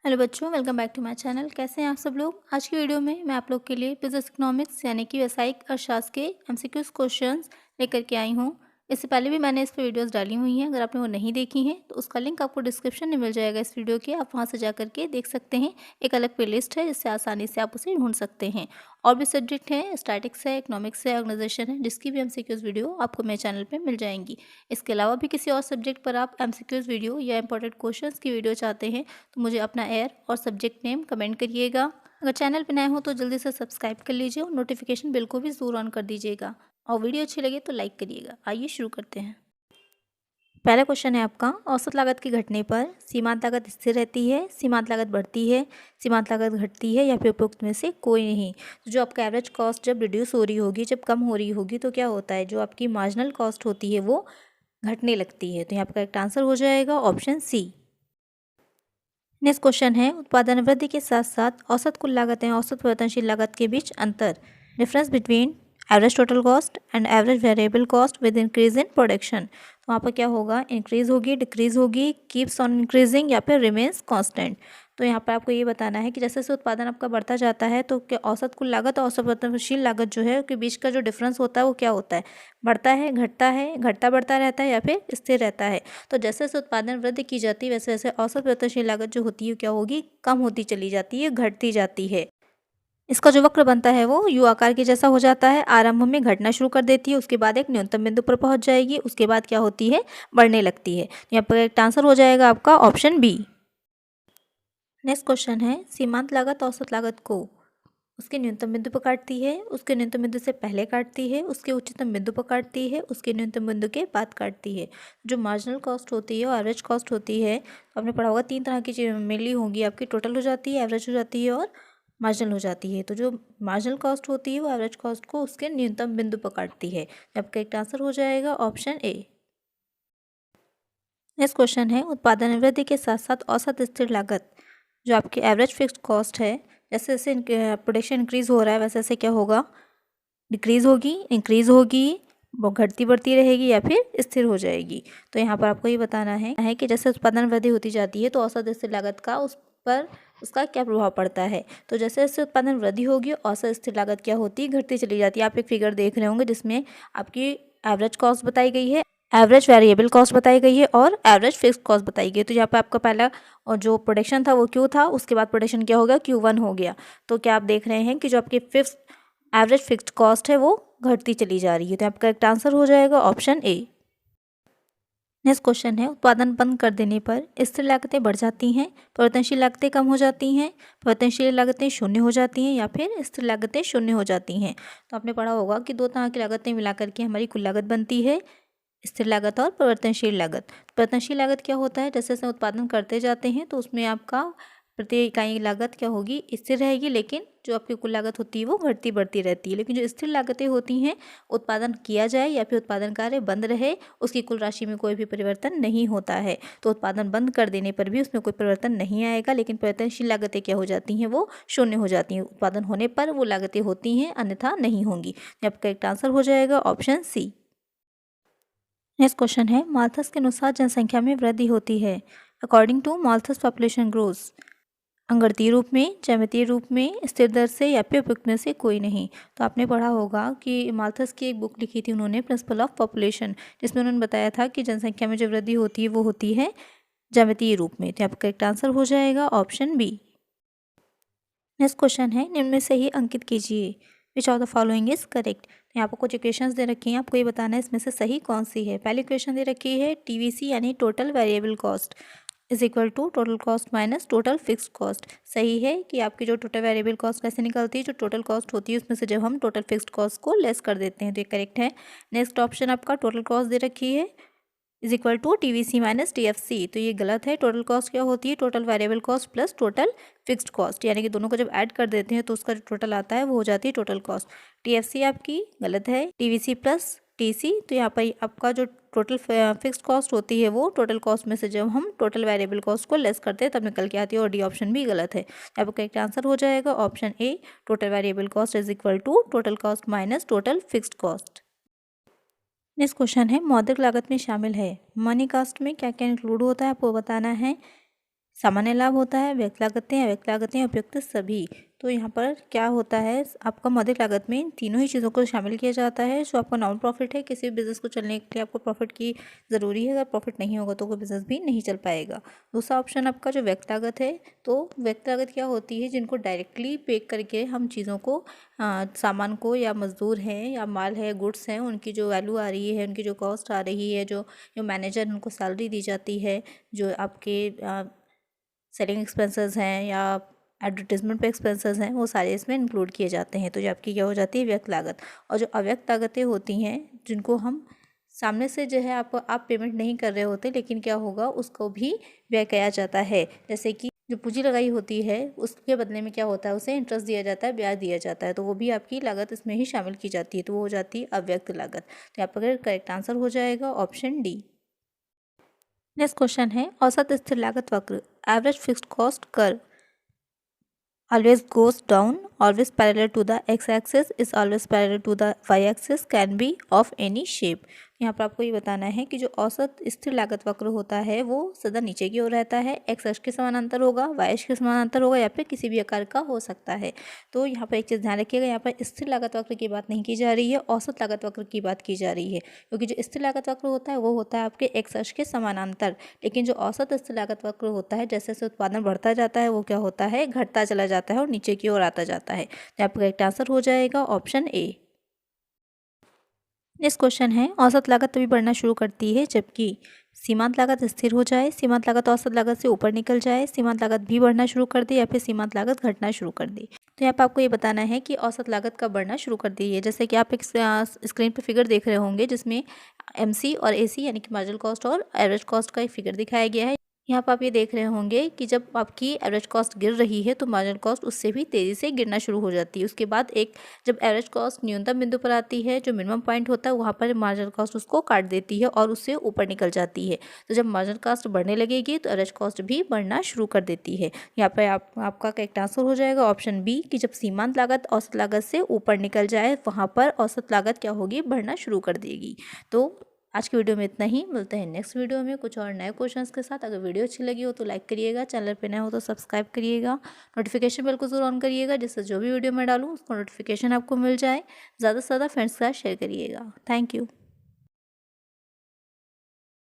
Hello बच्चों, welcome back to my channel. कैसे हैं आप सब लोग। आज की वीडियो में मैं आप लोग के लिए बिजनेस इकोनॉमिक्स यानी कि व्यावसायिक अर्थशास्त्र के एमसीक्यूज क्वेश्चंस लेकर के आई हूँ। इससे पहले भी मैंने इस पर वीडियोस डाली हुई हैं, अगर आपने वो नहीं देखी हैं तो उसका लिंक आपको डिस्क्रिप्शन में मिल जाएगा इस वीडियो के, आप वहाँ से जा करके देख सकते हैं। एक अलग प्ले लिस्ट है जिससे आसानी से आप उसे ढूंढ सकते हैं। और भी सब्जेक्ट हैं, स्टैटिक्स है, इकोनॉमिक्स है, ऑर्गेनाइजेशन है, जिसकी भी एमसीक्यूज वीडियो आपको मेरे चैनल पर मिल जाएंगी। इसके अलावा भी किसी और सब्जेक्ट पर आप एमसीक्यूज वीडियो या इंपॉर्टेंट क्वेश्चन की वीडियो चाहते हैं तो मुझे अपना एयर और सब्जेक्ट नेम कमेंट करिएगा। अगर चैनल पर नए हो तो जल्दी से सब्सक्राइब कर लीजिए और नोटिफिकेशन बिल को भी ज़रूर ऑन कर दीजिएगा। और वीडियो अच्छी लगे तो लाइक करिएगा। आइए शुरू करते हैं। पहला क्वेश्चन है आपका, औसत लागत के घटने पर सीमांत लागत स्थिर रहती है, सीमांत लागत बढ़ती है, सीमांत लागत घटती है या फिर उपरोक्त में से कोई नहीं। तो जो आपका एवरेज कॉस्ट जब रिड्यूस हो रही होगी, जब कम हो रही होगी, तो क्या होता है, जो आपकी मार्जिनल कॉस्ट होती है वो घटने लगती है। तो यहाँ आपका एक आंसर हो जाएगा ऑप्शन सी। नेक्स्ट क्वेश्चन है, उत्पादन वृद्धि के साथ साथ औसत कुल लागत एवं औसत परिवर्तनशील लागत के बीच अंतर, difference between average total cost and average variable cost with increase in production. तो वहाँ पर क्या होगा, इंक्रीज होगी, डिक्रीज होगी, कीप्स ऑन इंक्रीजिंग या फिर रिमेन्स कांस्टेंट। तो यहाँ पर आपको ये बताना है कि जैसे जैसे उत्पादन आपका बढ़ता जाता है तो क्या औसत कुल लागत और औसत परिवर्तनशील लागत जो है उसके बीच का जो डिफरेंस होता है वो क्या होता है, बढ़ता है, घटता है, घटता बढ़ता रहता है या फिर स्थिर रहता है। तो जैसे जैसे उत्पादन वृद्धि की जाती है वैसे वैसे औसत परिवर्तनशील लागत जो होती है क्या होगी, कम होती चली जाती है, घटती जाती है। इसका जो वक्र बनता है वो यू आकार के जैसा हो जाता है। आरंभ में घटना शुरू कर देती है, उसके बाद एक न्यूनतम बिंदु पर पहुंच जाएगी, उसके बाद क्या होती है, बढ़ने लगती है। तो यहाँ पर एक आंसर हो जाएगा आपका ऑप्शन बी। नेक्स्ट क्वेश्चन है, सीमांत लागत औसत लागत को उसके न्यूनतम बिंदु पर काटती है, उसके न्यूनतम बिंदु से पहले काटती है, उसके उच्चतम बिंदु पर काटती है, उसके न्यूनतम बिंदु के बाद काटती है। जो मार्जिनल कॉस्ट होती है और एवरेज कॉस्ट होती है, तो आपने पढ़ा होगा तीन तरह की चीज़ें मिली होंगी आपकी, टोटल हो जाती है, एवरेज हो जाती है और मार्जिनल हो जाती है। तो जो मार्जिनल कॉस्ट होती है वो एवरेज कॉस्ट को उसके न्यूनतम बिंदु पर काटती है। आपका एक आंसर हो जाएगा ऑप्शन ए। नेक्स्ट क्वेश्चन है, उत्पादन वृद्धि के साथ साथ औसत स्थिर लागत जो आपकी एवरेज फिक्स्ड कॉस्ट है, जैसे जैसे प्रोडक्शन इंक्रीज हो रहा है वैसे वैसे क्या होगा, डिक्रीज होगी, इंक्रीज होगी, वो घटती बढ़ती रहेगी या फिर स्थिर हो जाएगी। तो यहाँ पर आपको ये बताना है कि जैसे उत्पादन वृद्धि होती जाती है तो औसत स्थिर लागत का उस पर उसका क्या प्रभाव पड़ता है। तो जैसे जैसे उत्पादन वृद्धि होगी औसत स्थिर लागत क्या होती है, घटती चली जाती है। आप एक फिगर देख रहे होंगे जिसमें आपकी एवरेज कॉस्ट बताई गई है, एवरेज वेरिएबल कॉस्ट बताई गई है और एवरेज फिक्स्ड कॉस्ट बताई गई है। तो यहाँ पे आपका पहला और जो प्रोडक्शन था वो क्यू था, उसके बाद प्रोडक्शन क्या हो गया, Q1 हो गया। तो क्या आप देख रहे हैं कि जो आपकी फिफ्थ एवरेज फिक्स्ड कॉस्ट है वो घटती चली जा रही है। तो आपका करेक्ट आंसर हो जाएगा ऑप्शन ए। नेक्स्ट क्वेश्चन है, उत्पादन बंद कर देने पर स्थिर लागतें बढ़ जाती हैं, परिवर्तनशील लागतें कम हो जाती हैं, परिवर्तनशील लागतें शून्य हो जाती हैं या फिर स्थिर लागतें शून्य हो जाती हैं। तो आपने पढ़ा होगा कि दो तरह की लागतें मिलाकर के हमारी कुल लागत बनती है, स्थिर लागत और परिवर्तनशील लागत। परिवर्तनशील लागत क्या होता है, जैसे जैसे उत्पादन करते जाते हैं तो उसमें आपका प्रति इकाई लागत क्या होगी, स्थिर रहेगी, लेकिन जो आपकी कुल लागत होती है वो घटती बढ़ती रहती है। लेकिन जो स्थिर लागतें होती हैं, उत्पादन किया जाए या फिर उत्पादन कार्य बंद रहे, उसकी कुल राशि में कोई भी परिवर्तन नहीं होता है। तो उत्पादन बंद कर देने पर भी उसमें कोई परिवर्तन नहीं आएगा, लेकिन परिवर्तनशील लागतें क्या हो जाती हैं, वो शून्य हो जाती हैं। उत्पादन होने पर वो लागतें होती हैं, अन्यथा नहीं होंगी। आपका करेक्ट आंसर हो जाएगा ऑप्शन सी। नेक्स्ट क्वेश्चन है, माल्थस के अनुसार जनसंख्या में वृद्धि होती है। According to Malthus population grows, अंगड़तीय रूप में, ज्यामितीय रूप में, स्थिर दर से या फिर उपयुक्त में से कोई नहीं। तो आपने पढ़ा होगा कि माल्थस की एक बुक लिखी थी उन्होंने, प्रिंसिपल ऑफ पॉपुलेशन, जिसमें उन्होंने बताया था कि जनसंख्या में जो वृद्धि होती है वो होती है ज्यामितीय रूप में। तो आपका करेक्ट आंसर हो जाएगा ऑप्शन बी। नेक्स्ट क्वेश्चन है, निम्न में से ही अंकित कीजिए, which of the following is correct. यहाँ पर कुछ इक्वेशंस दे रखी हैं, आपको ये बताना है इसमें से सही कौन सी है। पहली इक्वेशन दे रखी है TVC यानी total variable cost is equal to total cost minus total fixed cost. सही है कि आपकी जो टोटल वेरिएबल कॉस्ट कैसे निकलती है, जो टोटल कॉस्ट होती है उसमें से जब हम टोटल फिक्स्ड कॉस्ट को लेस कर देते हैं, तो ये करेक्ट है। नेक्स्ट ऑप्शन आपका टोटल कॉस्ट दे रखी है is equal to TVC minus TFC, तो ये गलत है। टोटल कॉस्ट क्या होती है, total variable cost plus total fixed cost, यानी कि दोनों को जब ऐड कर देते हैं तो उसका जो टोटल आता है वो हो जाती है टोटल कॉस्ट। TFC आपकी गलत है, TVC प्लस TC। तो यहाँ पर आपका जो टोटल फिक्स्ड कॉस्ट होती है वो टोटल कॉस्ट में से जब हम टोटल वेरिएबल कॉस्ट को लेस करते हैं तब निकल के आती है, और डी ऑप्शन भी गलत है। आपका करेक्ट आंसर हो जाएगा option A, total variable cost is equal to total cost minus total fixed cost. Next question है, मौद्रिक लागत में शामिल है, मनी कास्ट में क्या क्या इंक्लूड होता है, आपको बताना है। सामान्य लाभ होता है, व्यक्त लागतें, अव्यक्त लागतें, उपयुक्त सभी। तो यहाँ पर क्या होता है, आपका मौद्रिक लागत में इन तीनों ही चीज़ों को शामिल किया जाता है। जो आपका नॉन प्रॉफिट है, किसी भी बिज़नेस को चलने के लिए आपको प्रॉफिट की ज़रूरी है। अगर प्रॉफिट नहीं होगा तो कोई बिज़नेस भी नहीं चल पाएगा। दूसरा ऑप्शन आपका जो व्यक्त लागत है, तो व्यक्त लागत क्या होती है, जिनको डायरेक्टली पे करके हम चीज़ों को सामान को, या मज़दूर हैं या माल है, गुड्स हैं, उनकी जो वैल्यू आ रही है, उनकी जो कॉस्ट आ रही है, जो मैनेजर उनको सैलरी दी जाती है, जो आपके सेलिंग एक्सपेंसेस हैं या एडवर्टीजमेंट पे एक्सपेंसेस हैं, वो सारे इसमें इंक्लूड किए जाते हैं। तो जो आपकी क्या हो जाती है, व्यक्त लागत। और जो अव्यक्त लागतें होती हैं, जिनको हम सामने से जो है आप पेमेंट नहीं कर रहे होते, लेकिन क्या होगा, उसको भी व्यय किया जाता है। जैसे कि जो पूंजी लगाई होती है, उसके बदले में क्या होता है, उसे इंटरेस्ट दिया जाता है, ब्याज दिया जाता है, तो वो भी आपकी लागत इसमें ही शामिल की जाती है। तो वो हो जाती है अव्यक्त लागत। तो यहाँ पर करेक्ट आंसर हो जाएगा ऑप्शन डी। नेक्स्ट क्वेश्चन है, औसत स्थिर लागत वक्र, average fixed cost curve always goes down, always parallel to the x-axis, is always parallel to the y-axis, can be of any shape। यहाँ पर आपको ये बताना है कि जो औसत स्थिर लागत वक्र होता है वो सदा नीचे की ओर रहता है, एक्स अक्ष के समानांतर होगा, वाई अक्ष के समानांतर होगा, या फिर किसी भी आकार का हो सकता है। तो यहाँ पर एक चीज़ ध्यान रखिएगा, यहाँ पर स्थिर लागत वक्र की बात नहीं की जा रही है, औसत लागत वक्र की बात की जा रही है। क्योंकि जो स्थिर लागत वक्र होता है वो होता है आपके एक्स अक्ष के समानांतर, लेकिन जो औसत स्थिर लागत वक्र होता है, जैसे जैसे उत्पादन बढ़ता जाता है वो क्या होता है, घटता चला जाता है और नीचे की ओर आता जाता है। तो आपका करेक्ट आंसर हो जाएगा ऑप्शन ए। नेक्स्ट क्वेश्चन है, औसत लागत तभी बढ़ना शुरू करती है जबकि सीमांत लागत स्थिर हो जाए, सीमांत लागत औसत लागत से ऊपर निकल जाए, सीमांत लागत भी बढ़ना शुरू कर दे, या फिर सीमांत लागत घटना शुरू कर दे। तो यहाँ पर आपको ये बताना है कि औसत लागत कब बढ़ना शुरू कर दी है। जैसे कि आप एक स्क्रीन पर फिगर देख रहे होंगे, जिसमें MC और AC यानी कि मार्जिनल कॉस्ट और एवरेज कॉस्ट का एक फिगर दिखाया गया है। यहाँ पर आप ये देख रहे होंगे कि जब आपकी एवरेज कॉस्ट गिर रही है तो मार्जिनल कॉस्ट उससे भी तेज़ी से गिरना शुरू हो जाती है। उसके बाद जब एवरेज कॉस्ट न्यूनतम बिंदु पर आती है, जो मिनिमम पॉइंट होता है, वहाँ पर मार्जिनल कॉस्ट उसको काट देती है और उससे ऊपर निकल जाती है। तो जब मार्जिनल कॉस्ट बढ़ने लगेगी तो एवरेज कॉस्ट भी बढ़ना शुरू कर देती है। यहाँ पर आपका करेक्ट आंसर हो जाएगा ऑप्शन बी, कि जब सीमांत लागत औसत लागत से ऊपर निकल जाए, वहाँ पर औसत लागत क्या होगी, बढ़ना शुरू कर देगी। तो आज की वीडियो में इतना ही, मिलते हैं नेक्स्ट वीडियो में कुछ और नए क्वेश्चंस के साथ। अगर वीडियो अच्छी लगी हो तो लाइक करिएगा, चैनल पे नए हो तो सब्सक्राइब करिएगा, नोटिफिकेशन बेल को जरूर ऑन करिएगा, जिससे जो भी वीडियो मैं डालूँ उसको नोटिफिकेशन आपको मिल जाए। ज़्यादा से ज़्यादा फ्रेंड्स के साथ शेयर करिएगा। Thank you.